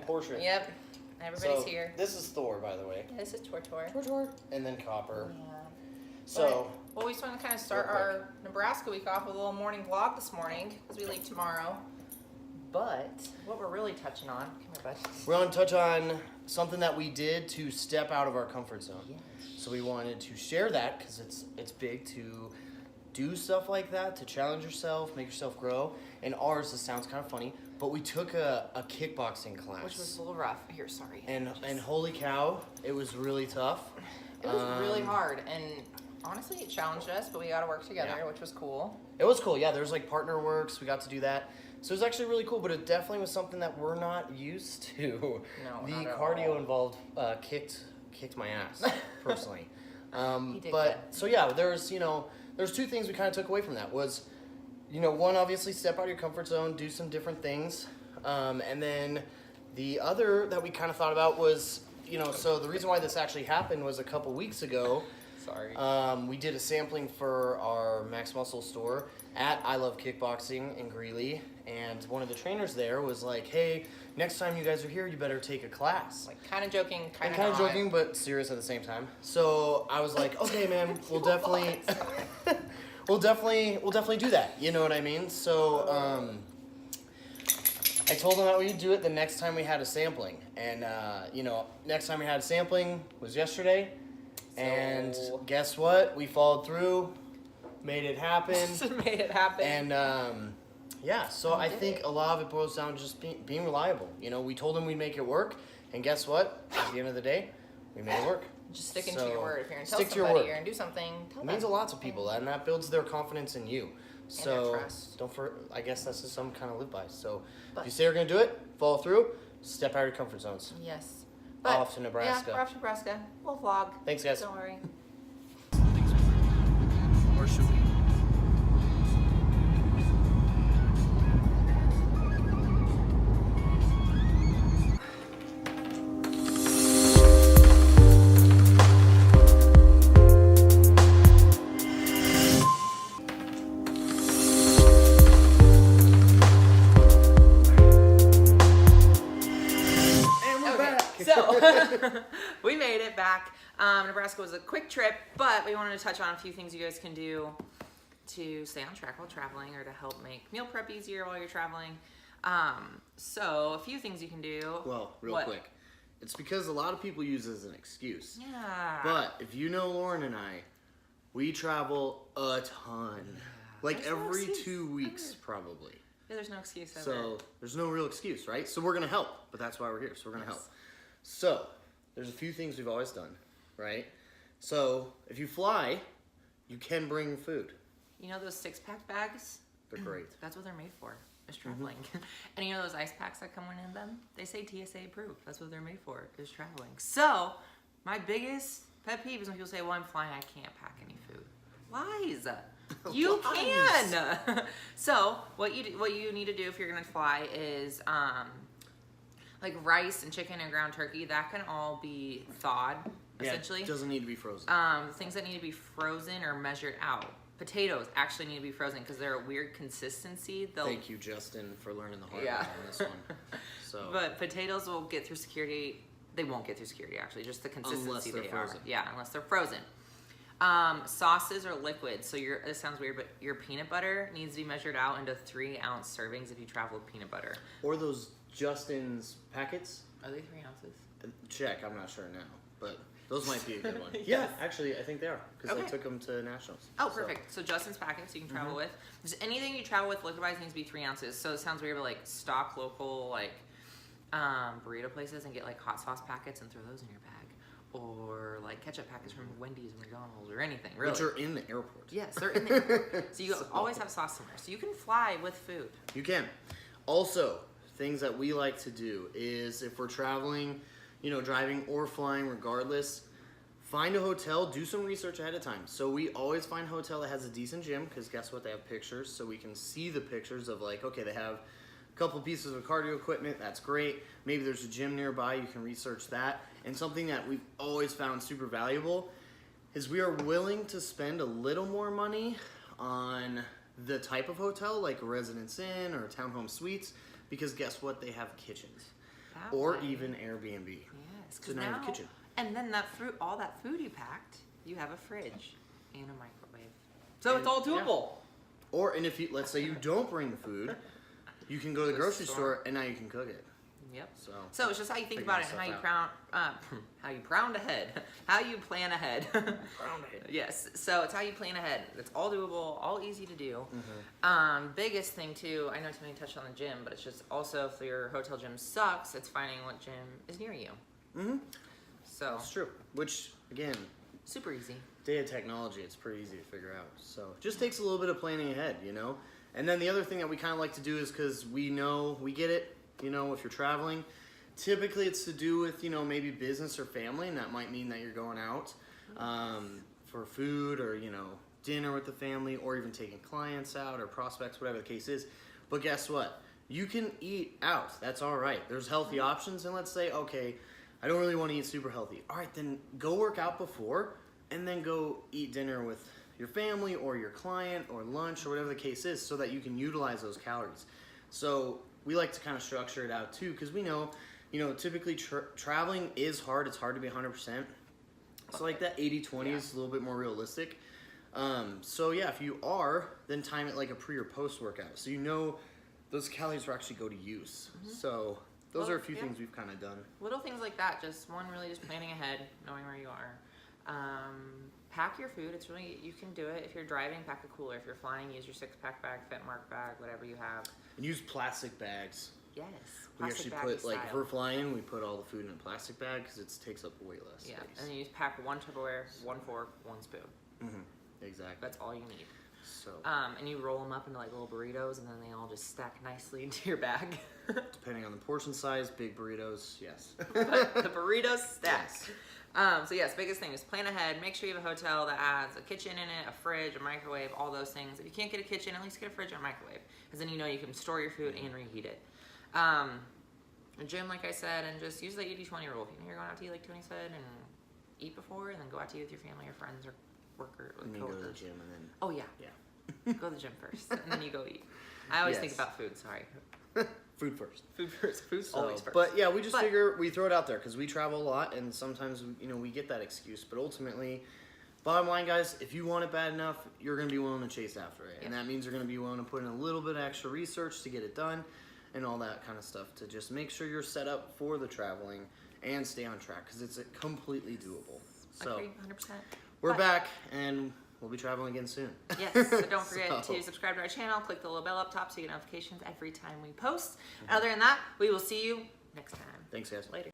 portrait. Yep. Everybody's So, here. This is Thor, by the way. Yeah, this is Tortor. Tortor. And then Copper. Yeah. So, Well, we just want to kind of start real quick. our Nebraska week off with a little morning vlog this morning because we leave tomorrow. But what we're really touching on, come here, bud. we're going to touch on something that we did to step out of our comfort zone. Yes. So we wanted to share that because it's big to do stuff like that, to challenge yourself, make yourself grow. And ours, this sounds kind of funny, but we took a kickboxing class. Which was a little rough. Here, sorry. And holy cow, it was really tough. It was really hard, and honestly, it challenged us, but we got to work together, Yeah. which was cool. It was cool, yeah. There's like partner works, we got to do that. So it was actually really cool, but it definitely was something that we're not used to. No, The not at cardio all. involved kicked my ass, personally. He did But good. so yeah, there's two things we kind of took away from that was, one, obviously step out of your comfort zone, do some different things, and then the other that we kind of thought about was, so the reason why this actually happened was a couple weeks ago. Sorry. We did a sampling for our Max Muscle store at I Love Kickboxing in Greeley, and one of the trainers there was like, "Hey, next time you guys are here, you better take a class." Like, kind of joking, kind of Kind of joking, but serious at the same time. So I was like, "Okay, man, we'll definitely, we'll definitely do that." You know what I mean? So I told them that we'd do it the next time we had a sampling, and next time we had a sampling was yesterday. And So- guess what? We followed through, made it happen, Made it happen. and so I did think it. a lot of it boils down to just being reliable. We told them we'd make it work, and guess what? At the end of the day, we made it work. Just sticking to So, your word. If you're going to tell stick to your somebody word. you're going to do something, tell It them. means a lot to people, and that builds their confidence in you. So trust. I guess that's just something kind of live by. So if But- you say you're gonna do it, follow through, step out of your comfort zones. Yes. Off to Nebraska. Yeah, we're off to Nebraska. We'll vlog. Thanks, guys. Don't worry. Or should we? So we made it back. Nebraska was a quick trip, but we wanted to touch on a few things you guys can do to stay on track while traveling or to help make meal prep easier while you're traveling. So a few things you can do. Well, real What? quick. It's because a lot of people use it as an excuse. Yeah. But if you know Lauren and I, we travel a ton. Like There's no every excuse 2 weeks, ever. probably. Yeah, there's no excuse ever. So there's no real excuse, right? So we're gonna help, but that's why we're here. So we're gonna Yes. help. So there's a few things we've always done, right? So if you fly, you can bring food. You know those 6-pack bags? They're great. That's what they're made for. Is traveling. And you know those ice packs that come in them? They say TSA approved. That's what they're made for, is traveling. So, my biggest pet peeve is when people say, well, I'm flying, I can't pack any food. Lies. You Lies. can. So, what you need to do if you're going to fly is, like rice and chicken and ground turkey, that can all be thawed, essentially. Yeah, it doesn't need to be frozen. Things that need to be frozen or measured out. Potatoes actually need to be frozen because they're a weird consistency. Thank you, Justin, for learning the hard Yeah. way on this one. So, But potatoes will get through security. They won't get through security, actually. Just the consistency Unless they're they frozen. are. Yeah, unless they're frozen. Sauces are liquid. So this sounds weird, but your peanut butter needs to be measured out into 3-ounce servings if you travel with peanut butter. or those Justin's packets. Are they 3 ounces? Check. I'm not sure now, but those might be a good one. Yes. Yeah, actually, I think they are because I Okay. took them to nationals. Oh, So, perfect. So Justin's packets you can travel with. Just anything you travel with liquid-wise needs to be 3 ounces. So it sounds weird, but like stock local burrito places and get like hot sauce packets and throw those in your bag. Or like ketchup packets from Wendy's and McDonald's or anything, really. Which are in the airport. Yes, they're in there. So you always have sauce somewhere. So you can fly with food. You can. Also, things that we like to do is if we're traveling, driving or flying regardless, find a hotel, do some research ahead of time. So we always find a hotel that has a decent gym because guess what? They have pictures so we can see the pictures of like, okay, they have a couple pieces of cardio equipment. That's great. Maybe there's a gym nearby. You can research that. And something that we've always found super valuable is we are willing to spend a little more money on the type of hotel like a Residence Inn or Townhome Suites because guess what? They have kitchens. That or way. even Airbnb. Yes, So because now you now, have a kitchen. and then all that food you packed, you have a fridge and a microwave. So And- it's all yeah. doable. And if you, let's say you don't bring the food, you can go to the The grocery store. store and now you can cook it. Yep. So it's just how you think figure about it and how you yourself how you pound ahead, how you plan ahead. Yes. So it's how you plan ahead. It's all doable, all easy to do. Biggest thing too, I know Tony touched on the gym, but it's just also if your hotel gym sucks, it's finding what gym is near you. Mm-hmm. So That's true. Which, again, super easy. day of technology, it's pretty easy to figure out. So it just takes a little bit of planning ahead, you know? And then the other thing that we kind of like to do is because we know, we get it, you know, if you're traveling, typically it's to do with, you know, maybe business or family, and that might mean that you're going out for food or, you know, dinner with the family or even taking clients out or prospects, whatever the case is. But guess what? You can eat out. That's all right. There's healthy options, and let's say, okay, I don't really want to eat super healthy. All right, then go work out before and then go eat dinner with your family or your client or lunch or whatever the case is so that you can utilize those calories. So we like to kind of structure it out too because we know, you know, typically traveling is hard. It's hard to be 100%. So like that 80-20 is a little bit more realistic. So yeah, if you are, then time it like a pre or post workout. So you know those calories will actually go to use. So those are a few things we've kind of done. Little things like that, just really just planning ahead, knowing where you are. Pack your food. It's really, you can do it. If you're driving, pack a cooler. If you're flying, use your 6-pack bag, Fenmark bag, whatever you have. And use plastic bags. Yes. We actually put, like, if we're flying, we put all the food in a plastic bag because it takes up way less space. And then you just pack 1 Tupperware, 1 fork, 1 spoon. Exactly. That's all you need. So, and you roll them up into like little burritos, and then they all just stack nicely into your bag. depending on the portion size, big burritos, yes. But the burritos stack. Yes. So yes, biggest thing is plan ahead. Make sure you have a hotel that has a kitchen in it, a fridge, a microwave, all those things. If you can't get a kitchen, at least get a fridge and a microwave, because then you know you can store your food and reheat it. A gym, like I said, and just use the 80-20 rule. If you know you're going out to eat, like Tony said, and eat before, and then go out to eat with your family or friends or worker or And then go to the coworkers. gym and then, Oh yeah, yeah. go to the gym first, and then you go eat. I always think Yes. about food. Sorry, Food first. food first. Food's So, always first. but yeah, we just But- figure we throw it out there because we travel a lot and sometimes, you know, we get that excuse. But ultimately, bottom line, guys, if you want it bad enough, you're going to be willing to chase after it. And that means you're going to be willing to put in a little bit of extra research to get it done and all that kind of stuff to just make sure you're set up for the traveling and stay on track because it's completely doable. So agree, 100%. we're But- back and we'll be traveling again soon. Yes, so don't forget So- to subscribe to our channel, click the little bell up top so you get notifications every time we post. Other than that, we will see you next time. Thanks, guys. Later.